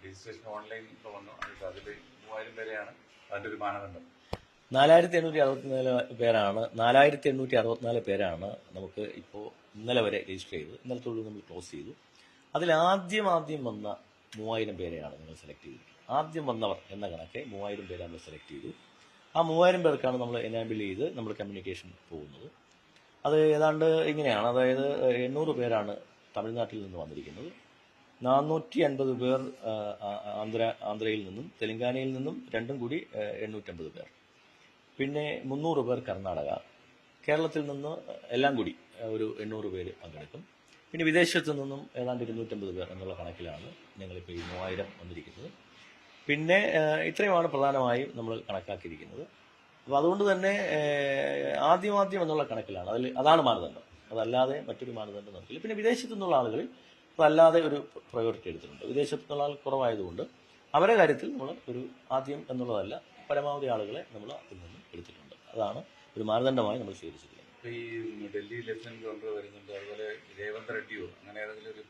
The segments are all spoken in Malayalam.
രജിസ്ട്രേഷൻ ഓൺലൈൻ ഇപ്പോൾ വന്നു. അതിൽ 3000 പേരെയാണ് അതിൻ്റെ ഒരു മാനദണ്ഡം. 4864 പേരാണ് നമുക്ക് ഇപ്പോൾ ഇന്നലെ വരെ രജിസ്റ്റർ ചെയ്തത്. ഇന്നലത്തോട് നമ്മൾ ക്ലോസ് ചെയ്തു. അതിൽ ആദ്യം വന്ന 3000 പേരെയാണ് നമ്മൾ സെലക്ട് ചെയ്തത്. ആദ്യം വന്നവർ എന്ന കണക്കെ 3000 പേരെ നമ്മൾ സെലക്ട് ചെയ്തു. ആ 3000 പേർക്കാണ് നമ്മൾ എനാബിൾ ചെയ്ത് നമ്മൾ കമ്മ്യൂണിക്കേഷൻ പോകുന്നത്. അത് ഏതാണ്ട് ഇങ്ങനെയാണ്. അതായത് 800 പേരാണ് തമിഴ്നാട്ടിൽ നിന്ന് വന്നിരിക്കുന്നത്, 450 പേർ ആന്ധ്രയിൽ നിന്നും, തെലങ്കാനയിൽ നിന്നും രണ്ടും കൂടി 850 പേർ, പിന്നെ 300 പേർ കർണാടക, കേരളത്തിൽ നിന്ന് എല്ലാം കൂടി ഒരു 800 പേര് പങ്കെടുക്കും. പിന്നെ വിദേശത്തു നിന്നും ഏതാണ്ട് 250 പേർ എന്നുള്ള കണക്കിലാണ് ഞങ്ങളിപ്പോൾ ഈ 3000 വന്നിരിക്കുന്നത്. പിന്നെ ഇത്രയുമാണ് പ്രധാനമായും നമ്മൾ കണക്കാക്കിയിരിക്കുന്നത്. അപ്പോൾ അതുകൊണ്ട് തന്നെ ആദ്യം എന്നുള്ള കണക്കിലാണ്. അതാണ് മാനദണ്ഡം. അതല്ലാതെ മറ്റൊരു മാനദണ്ഡം നോക്കില്ല. പിന്നെ വിദേശത്തു നിന്നുള്ള ആളുകളിൽ അതല്ലാതെ ഒരു പ്രയോറിറ്റി എടുത്തിട്ടുണ്ട്. വിദേശത്തു നിന്നുള്ള ആൾ കുറവായതുകൊണ്ട് അവരുടെ കാര്യത്തിൽ നമ്മൾ ഒരു ആദ്യം എന്നുള്ളതല്ല, പരമാവധി ആളുകളെ നമ്മൾ അതിൽ നിന്നും എടുത്തിട്ടുണ്ട്. അതാണ് ഒരു മാനദണ്ഡമായി നമ്മൾ സ്വീകരിച്ചിരിക്കുന്നത്. ഇപ്പോൾ ഈ ഡൽഹി ലഫ്റ്റനന്റ് ഗവർണർ വരുന്നുണ്ട്, അതുപോലെ രേവന്ത് റെഡ്ഡിയോ അങ്ങനെ ഏതെങ്കിലും ഒരു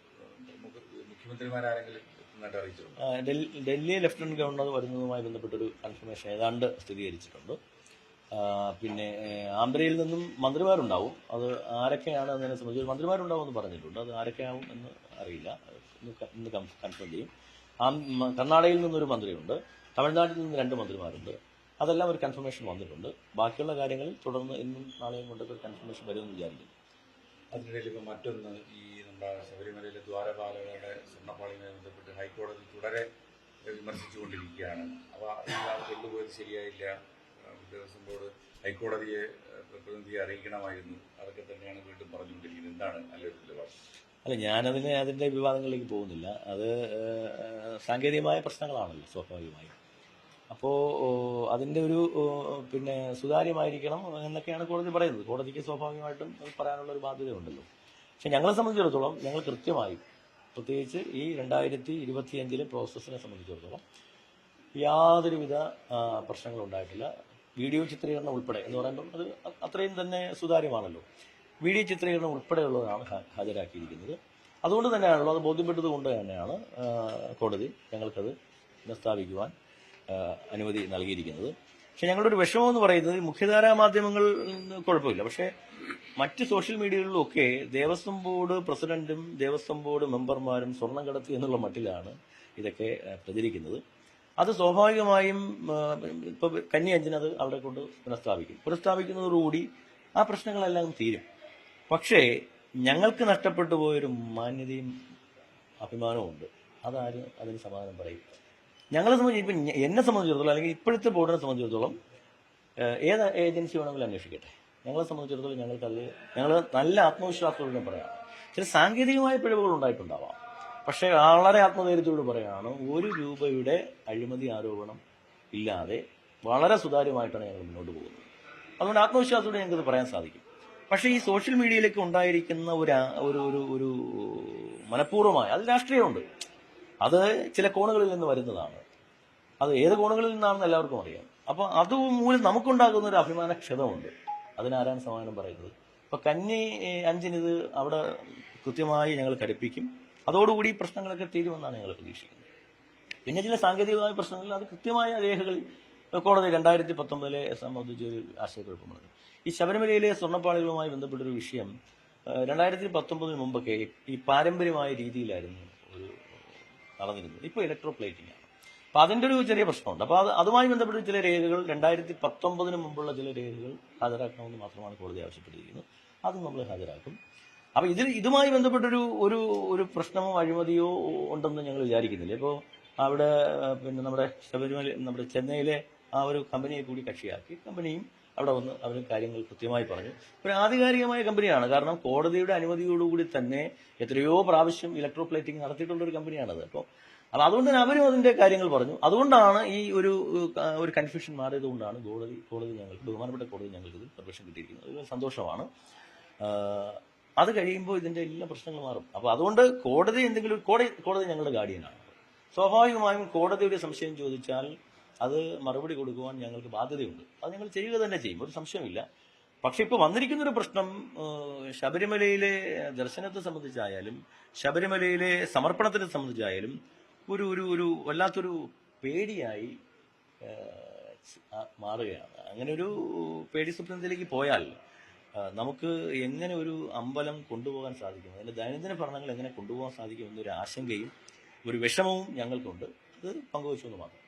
മുഖ്യമന്ത്രിമാരാരെങ്കിലും എത്തുന്നതായിട്ട് അറിയിച്ചിട്ടുണ്ട്? ഡൽഹി ലഫ്റ്റനന്റ് ഗവർണർ വരുന്നതുമായി ബന്ധപ്പെട്ടൊരു കൺഫർമേഷൻ ഏതാണ്ട് സ്ഥിരീകരിച്ചിട്ടുണ്ട്. പിന്നെ ആന്ധ്രയിൽ നിന്നും മന്ത്രിമാരുണ്ടാവും. അത് ആരൊക്കെയാണ് എന്നതിനെ സംബന്ധിച്ച് മന്ത്രിമാരുണ്ടാവും എന്ന് പറഞ്ഞിട്ടുണ്ട്. അത് ആരൊക്കെയാവും എന്ന് അറിയില്ല, ഇന്ന് കൺഫേം ചെയ്യും. കർണാടകയിൽ നിന്നൊരു മന്ത്രിയുണ്ട്, തമിഴ്നാട്ടിൽ നിന്ന് 2 മന്ത്രിമാരുണ്ട്. അതെല്ലാം ഒരു കൺഫർമേഷൻ വന്നിട്ടുണ്ട്. ബാക്കിയുള്ള കാര്യങ്ങളിൽ തുടർന്ന് ഇന്നും നാളെയും കൊണ്ടൊക്കെ ഒരു കൺഫർമേഷൻ വരുമെന്ന് വിചാരിക്കുന്നു. അതിനിടയിൽ ഇപ്പോൾ മറ്റൊന്ന്, ഈ നമ്മുടെ ശബരിമലയിലെ ദ്വാരപാലകരുടെ സ്വർണ്ണപ്പാളിയുമായി ബന്ധപ്പെട്ട് ഹൈക്കോടതി തുടരെ വിമർശിച്ചുകൊണ്ടിരിക്കുകയാണ്. അപ്പോൾ കൊണ്ടുപോയത് ശരിയായില്ല, ദേവസ്വം ബോർഡ് ഹൈക്കോടതിയെ പ്രതിനിധിയെ അറിയിക്കണമായിരുന്നു, അതൊക്കെ തന്നെയാണ് വീണ്ടും പറഞ്ഞുകൊണ്ടിരിക്കുന്നത്. എന്താണ് നല്ലൊരു നിലപാട്? അല്ല, അതിൻ്റെ വിവാദങ്ങളിലേക്ക് പോകുന്നില്ല. അത് സാങ്കേതികമായ പ്രശ്നങ്ങളാണല്ലോ സ്വാഭാവികമായും. അപ്പോൾ അതിൻ്റെ ഒരു പിന്നെ സുതാര്യമായിരിക്കണം എന്നൊക്കെയാണ് കോടതി പറയുന്നത്. കോടതിക്ക് സ്വാഭാവികമായിട്ടും അത് പറയാനുള്ളൊരു ബാധ്യതയുണ്ടല്ലോ. പക്ഷെ ഞങ്ങളെ സംബന്ധിച്ചിടത്തോളം ഞങ്ങൾ കൃത്യമായി, പ്രത്യേകിച്ച് ഈ 2025 പ്രോസസ്സിനെ സംബന്ധിച്ചിടത്തോളം യാതൊരുവിധ പ്രശ്നങ്ങളുണ്ടായിട്ടില്ല. വീഡിയോ ചിത്രീകരണം ഉൾപ്പെടെ എന്ന് പറയുമ്പം അത് അത്രയും തന്നെ സുതാര്യമാണല്ലോ. വീഡിയോ ചിത്രീകരണം ഉൾപ്പെടെയുള്ളതാണ് ഹാജരാക്കിയിരിക്കുന്നത്. അതുകൊണ്ട് തന്നെയാണല്ലോ, അത് ബോധ്യപ്പെട്ടത് കൊണ്ട് തന്നെയാണ് കോടതി ഞങ്ങൾക്കത് പുനഃസ്ഥാപിക്കുവാൻ അനുമതി നൽകിയിരിക്കുന്നത്. പക്ഷെ ഞങ്ങളുടെ ഒരു വിഷമം എന്ന് പറയുന്നത്, മുഖ്യധാരാ മാധ്യമങ്ങൾ കുഴപ്പമില്ല, പക്ഷേ മറ്റ് സോഷ്യൽ മീഡിയകളിലൊക്കെ ദേവസ്വം ബോർഡ് പ്രസിഡന്റും ദേവസ്വം ബോർഡ് മെമ്പർമാരും സ്വർണം കടത്തി എന്നുള്ള മട്ടിലാണ് ഇതൊക്കെ പ്രചരിക്കുന്നത്. അത് സ്വാഭാവികമായും ഇപ്പോൾ കന്നി 5 അത് അവിടെ കൊണ്ട് പുനഃസ്ഥാപിക്കുന്നതോടുകൂടി ആ പ്രശ്നങ്ങളെല്ലാം തീരും. പക്ഷേ ഞങ്ങൾക്ക് നഷ്ടപ്പെട്ടു പോയൊരു മാന്യതയും അഭിമാനവും ഉണ്ട്. അതാരും അതിന് സമാധാനം പറയും. ഞങ്ങളെ സംബന്ധിച്ച്, ഇപ്പം എന്നെ സംബന്ധിച്ചിടത്തോളം അല്ലെങ്കിൽ ഇപ്പോഴത്തെ ബോർഡിനെ സംബന്ധിച്ചിടത്തോളം ഏത് ഏജൻസി വേണമെങ്കിലും അന്വേഷിക്കട്ടെ, ഞങ്ങളെ സംബന്ധിച്ചിടത്തോളം ഞങ്ങൾ നല്ല ആത്മവിശ്വാസത്തോടെ പറയാം. ചില സാങ്കേതികമായ പിഴവുകൾ ഉണ്ടായിട്ടുണ്ടാവാം, പക്ഷേ വളരെ ആത്മധൈര്യത്തോട് പറയുകയാണ്, 1 രൂപയുടെ അഴിമതി ആരോപണം ഇല്ലാതെ വളരെ സുതാര്യമായിട്ടാണ് ഞങ്ങൾ മുന്നോട്ട് പോകുന്നത്. അതുകൊണ്ട് ആത്മവിശ്വാസത്തോടെ ഞങ്ങൾക്കത് പറയാൻ സാധിക്കും. പക്ഷേ ഈ സോഷ്യൽ മീഡിയയിലേക്ക് ഉണ്ടായിരിക്കുന്ന ഒരു മനഃപൂർവ്വമായ, അത് രാഷ്ട്രീയമുണ്ട്, അത് ചില കോണുകളിൽ നിന്ന് വരുന്നതാണ്. അത് ഏത് കോണുകളിൽ നിന്നാണെന്ന് എല്ലാവർക്കും അറിയാം. അപ്പോൾ അതുമൂലം നമുക്കുണ്ടാകുന്ന ഒരു അഭിമാനക്ഷതമുണ്ട്. അതിനാരാണ് സമാധാനം പറയുന്നത്? അപ്പോൾ കന്നി 5 ഇത് അവിടെ കൃത്യമായി ഞങ്ങൾ ഘടിപ്പിക്കും. അതോടുകൂടി പ്രശ്നങ്ങളൊക്കെ തീരുമെന്നാണ് ഞങ്ങൾ പ്രതീക്ഷിക്കുന്നത്. പിന്നെ ചില സാങ്കേതികമായ പ്രശ്നങ്ങളിൽ അത് കൃത്യമായ രേഖകൾ കോടതി 2019 സംബന്ധിച്ചൊരു ആശയക്കുഴപ്പമുണ്ട്. ഈ ശബരിമലയിലെ സ്വർണ്ണപ്പാളികളുമായി ബന്ധപ്പെട്ടൊരു വിഷയം 2019 മുമ്പൊക്കെ ഈ പാരമ്പര്യമായ രീതിയിലായിരുന്നു നടന്നിരുന്നത്. ഇപ്പോൾ ഇലക്ട്രോ പ്ലേറ്റിംഗ് ആണ്. അപ്പോൾ അതിൻ്റെ ഒരു ചെറിയ പ്രശ്നമുണ്ട്. അപ്പോൾ അതുമായി ബന്ധപ്പെട്ട ചില രേഖകൾ 2019 മുമ്പുള്ള ചില രേഖകൾ ഹാജരാക്കണമെന്ന് മാത്രമാണ് കോടതി ആവശ്യപ്പെട്ടിരിക്കുന്നത്. അതും നമ്മൾ ഹാജരാക്കും. അപ്പോൾ ഇതുമായി ബന്ധപ്പെട്ടൊരു ഒരു പ്രശ്നമോ അഴിമതിയോ ഉണ്ടെന്ന് ഞങ്ങൾ വിചാരിക്കുന്നില്ല. ഇപ്പോൾ അവിടെ പിന്നെ നമ്മുടെ ചെന്നൈയിലെ ആ ഒരു കമ്പനിയെ കൂടി കക്ഷിയാക്കി, കമ്പനിയും അവിടെ വന്ന് അവർ കാര്യങ്ങൾ കൃത്യമായി പറഞ്ഞു. ഒരു ആധികാരികമായ കമ്പനിയാണ്. കാരണം കോടതിയുടെ അനുമതിയോടുകൂടി തന്നെ എത്രയോ പ്രാവശ്യം ഇലക്ട്രോ പ്ലേറ്റിംഗ് നടത്തിയിട്ടുള്ളൊരു കമ്പനിയാണത്. അപ്പോൾ അതുകൊണ്ട് തന്നെ അവരും അതിൻ്റെ കാര്യങ്ങൾ പറഞ്ഞു. അതുകൊണ്ടാണ് ഈ ഒരു കൺഫ്യൂഷൻ മാറിയത് കൊണ്ടാണ് കോടതി ഞങ്ങൾക്ക്, ബഹുമാനപ്പെട്ട കോടതി ഞങ്ങൾക്ക് ഇത് പെർമിഷൻ കിട്ടിയിരിക്കുന്നത്. ഒരു സന്തോഷമാണ്. അത് കഴിയുമ്പോൾ ഇതിൻ്റെ എല്ലാ പ്രശ്നങ്ങളും മാറും. അപ്പോൾ അതുകൊണ്ട് കോടതി ഞങ്ങളുടെ ഗാർഡിയനാണ്. സ്വാഭാവികമായും കോടതിയുടെ സംശയം ചോദിച്ചാൽ അത് മറുപടി കൊടുക്കുവാൻ ഞങ്ങൾക്ക് ബാധ്യതയുണ്ട്. അത് ഞങ്ങൾ ചെയ്യുക തന്നെ ചെയ്യും, ഒരു സംശയമില്ല. പക്ഷെ ഇപ്പോൾ വന്നിരിക്കുന്നൊരു പ്രശ്നം ശബരിമലയിലെ ദർശനത്തെ സംബന്ധിച്ചായാലും ശബരിമലയിലെ സമർപ്പണത്തിനെ സംബന്ധിച്ചായാലും ഒരു വല്ലാത്തൊരു പേടിയായി മാറുകയാണ്. അങ്ങനെ ഒരു പേടി സ്വപ്നത്തിലേക്ക് പോയാൽ നമുക്ക് എങ്ങനെ ഒരു അമ്പലം കൊണ്ടുപോകാൻ സാധിക്കും, അതിൻ്റെ ദൈനംദിന ഭരണങ്ങൾ എങ്ങനെ കൊണ്ടുപോകാൻ സാധിക്കും എന്നൊരു ആശങ്കയും ഒരു വിഷമവും ഞങ്ങൾക്കുണ്ട്. അത് പങ്കുവച്ചു എന്ന് മാത്രം.